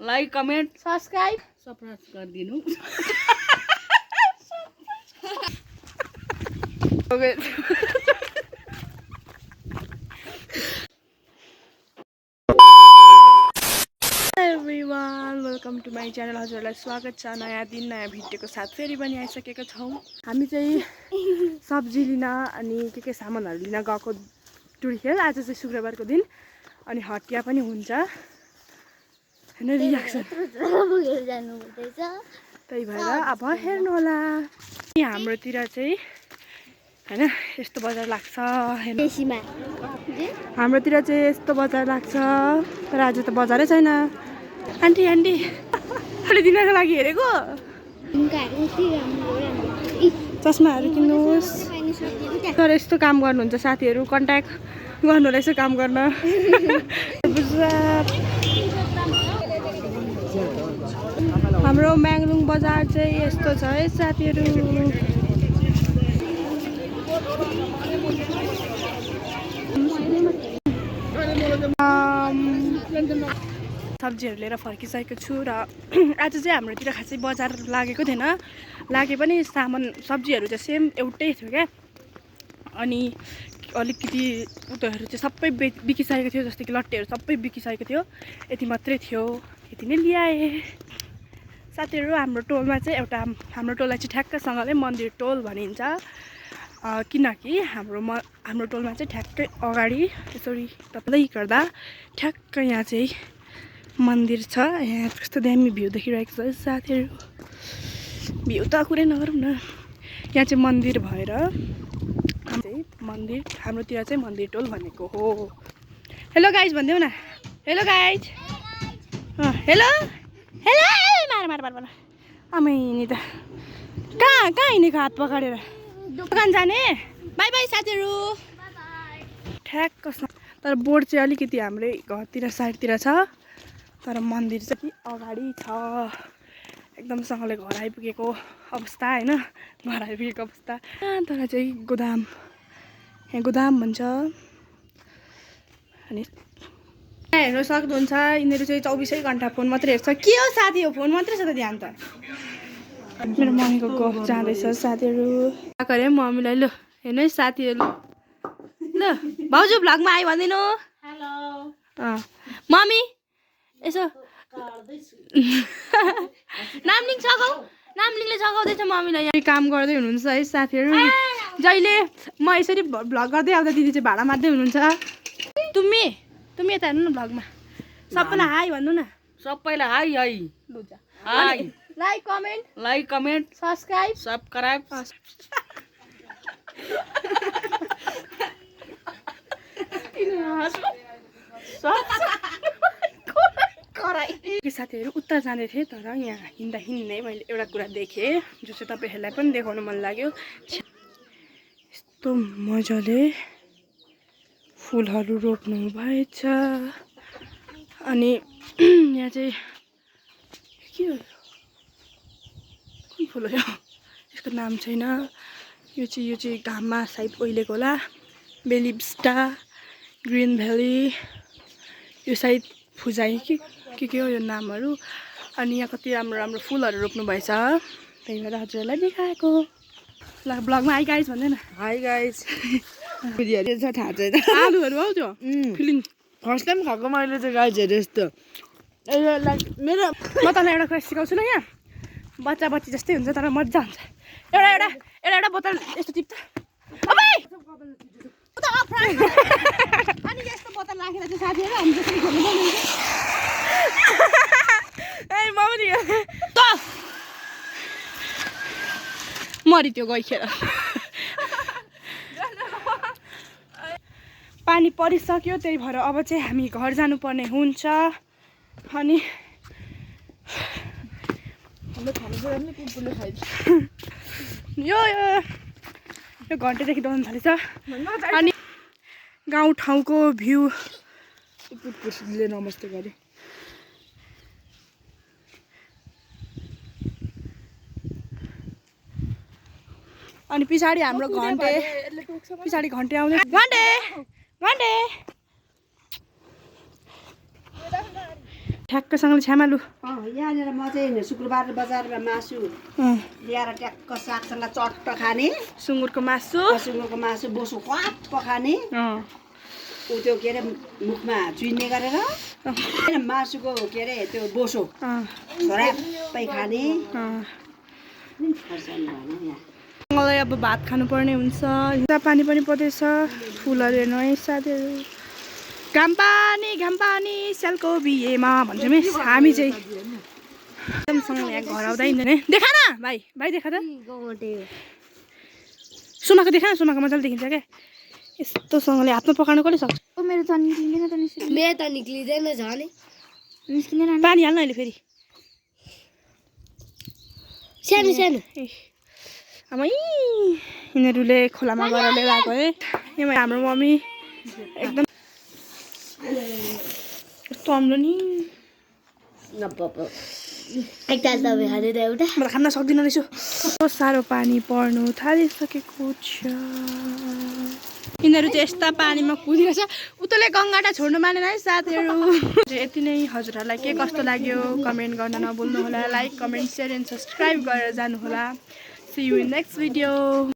Like comment subscribe गरिदिनु। Everyone welcome to my channel. हजुरहरूलाई स्वागत छ नयाँ दिन नयाँ भिडियोको साथ फेरि पनि आइसकेको छौँ। हामी चाहिँ सब्जी लिन अनि के सामानहरू लिन गएको टुरिखेल। आज चाहिँ शुक्रबारको दिन अनि हटिया पनि हुन्छ होइन रियाक्सन त्यही भएर अब हेर्नु होला। हाम्रोतिर चाहिँ होइन यस्तो बजार लाग्छ। हाम्रोतिर चाहिँ यस्तो बजार लाग्छ तर आज त बजारै छैन। आन्टी आन्टी अहिले दिनको लागि हेरेको चस्माहरू किन्नुहोस्। तर यस्तो काम गर्नुहुन्छ साथीहरू कन्ट्याक्ट गर्नु होला यसो काम गर्न। हाम्रो म्याङलुङ बजार चाहिँ यस्तो छ है साथीहरू। सब्जीहरू लिएर फर्किसकेको छु र आज चाहिँ हाम्रोतिर खासै बजार लागेको थिएन। लागे पनि सामान सब्जीहरू चाहिँ सेम एउटै थियो क्या। अनि अलिकति उतोहरू चाहिँ सबै बिकिसकेको थियो जस्तो कि लट्टेहरू सबै बिकिसकेको थियो। यति मात्रै थियो यति नै ल्याएँ। साथीहरू हाम्रो टोलमा चाहिँ एउटा हाम्रो टोललाई चाहिँ ठ्याक्कसँगले मन्दिर टोल भनिन्छ किनकि हाम्रो टोलमा चाहिँ ठ्याक्कै अगाडि यसरी तपाईँलाई गर्दा ठ्याक्क यहाँ चाहिँ मन्दिर छ। यहाँ कस्तो दामी भ्यू देखिरहेको छ साथीहरू। भ्यू त कुरै नगरौँ न। यहाँ चाहिँ मन्दिर भएर मन्दिर हाम्रोतिर चाहिँ मन्दिर टोल भनेको हो। हेलो गाइज भनिदेऊ न। हेलो गाइज हेलो हेलो मार मार मार मार आमै त कहाँ कहाँ हिँडेको हात पकडेर दोकान जाने। बाई बाई साथीहरू ठ्याक्क। तर बोर्ड चाहिँ अलिकति हाम्रै घरतिर साइडतिर छ तर मन्दिर चाहिँ अगाडि छ। एकदमसँगले घर आइपुगेको अवस्था होइन घर आइपुगेको अवस्था। तर चाहिँ गोदाम यहाँ गोदाम भन्छ। अनि हेर्नु सक्नुहुन्छ यिनीहरू चाहिँ 24 घन्टा फोन मात्रै हेर्छ। के हो साथी हो फोन मात्रै छ त ध्यान त। मेरो मम्मीको गफ जाँदैछ साथीहरू। आएको अरे मम्मीलाई। लु हेर्नु है साथीहरू। ल भाउजू भ्लगमा आयो भनिदिनु। हेलो मम्मी यसो नाम्लिङ छगाउ नाम्लिङले छगाउँदैछ मम्मीलाई। यहाँ काम गर्दै हुनुहुन्छ है साथीहरू। जहिले म यसरी भ्लग गर्दै आउँदा दिदी चाहिँ भाडा मार्दै हुनुहुन्छ। तुम्ही यता हेर्नु न भ्लगमा सबैलाई हाई भन्नु न। सबैलाई high high high like comment subscribe साथीहरू उता जाँदै थिएँ तर यहाँ हिँड्दा हिँड्दै मैले एउटा कुरा देखेँ जो चाहिँ तपाईँहरूलाई पनि देखाउनु मन लाग्यो। यस्तो मजाले फुलहरू रोप्नु भएछ। अनि यहाँ चाहिँ के हो कुन फुल हो यसको नाम छैन। यो चाहिँ घाममा सायद ओइलेको होला। बेलिब्स्टा ग्रिन भ्याली यो सायद फुजाइ के हो यो नामहरू। अनि यहाँ कति राम्रो राम्रो फुलहरू रोप्नु भएछ त्यही भएर हजुरहरूलाई देखाएको। ल ब्लगमा हाई गाइज भन्दैन। हाई गाइज थाहा छैन आलुहरू हौ त्यो फिलिङ फर्स्ट टाइम खाएको मैले चाहिँ गाइजहरू यस्तो। मेरो म तँलाई एउटा कुरा सिकाउँछु न। यहाँ बच्चा बच्ची जस्तै हुन्छ तर मजा हुन्छ। एउटा बोतल यस्तो टिप्छ अनि यस्तो बोतल राखेर चाहिँ साथीहरू हामी जसरी खेल्नु मरि त्यो गइखेर पानी परिसक्यो त्यही भएर अब चाहिँ हामी घर जानुपर्ने हुन्छ। अनि यो घन्टेदेखि दौड्न थालेछ। अनि गाउँठाउँको भ्यू नमस्ते गरे। अनि पछाडि हाम्रो घन्टे आउँदै घन्टे ठ्याक्कसँगले छ्यामालु यहाँनिर म चाहिँ शुक्रबार बजारमा मासु ल्याएर ट्याक्क सागसँग चट्ट खाने सुँगुरको मासु सुँगुरको मासु बोसो क्वाप खाने ऊ त्यो के अरे मुखमा चुइने गरेर मासुको के अरे त्यो बोसो झराप्पै खाने मलाई अब भात खानुपर्ने हुन्छ पानी पनि पर्दैछ फुलहरू हेर्नु है साथीहरू घाम पानी स्यालको बिहेमा भन्छौँ है हामी चाहिँ एकदमसँग यहाँ घर आउँदा हिँड्दैन देखा न भाइ देखा त सुमाको देखा न सुमाको मजाले देखिन्छ क्या यस्तोसँगले हातमा पकाउनु कसले सक्छ मेरो त निस्किँदैन त मेरो त निक्लिँदैन झन् निस्किँदैन पानी हाल्नु अहिले फेरि सानो सानो आमै यिनीहरूले खोलामा गएर लिएर आएको है यहाँ हाम्रो मम्मी एकदम यस्तो हाम्रो नि एकताल तपाईँ खाँदैन एउटा मलाई खान सक्दिनँ रहेछु कस्तो साह्रो पानी पर्नु थालिसकेको छ यिनीहरू चाहिँ यस्ता पानीमा कुदेको छ उतले गङ्गाटा छोड्नु मानेन है साथीहरू यति नै हजुरहरूलाई के कस्तो लाग्यो कमेन्ट गर्न नभुल्नु होला like comment share and subscribe गरेर जानुहोला see you in next video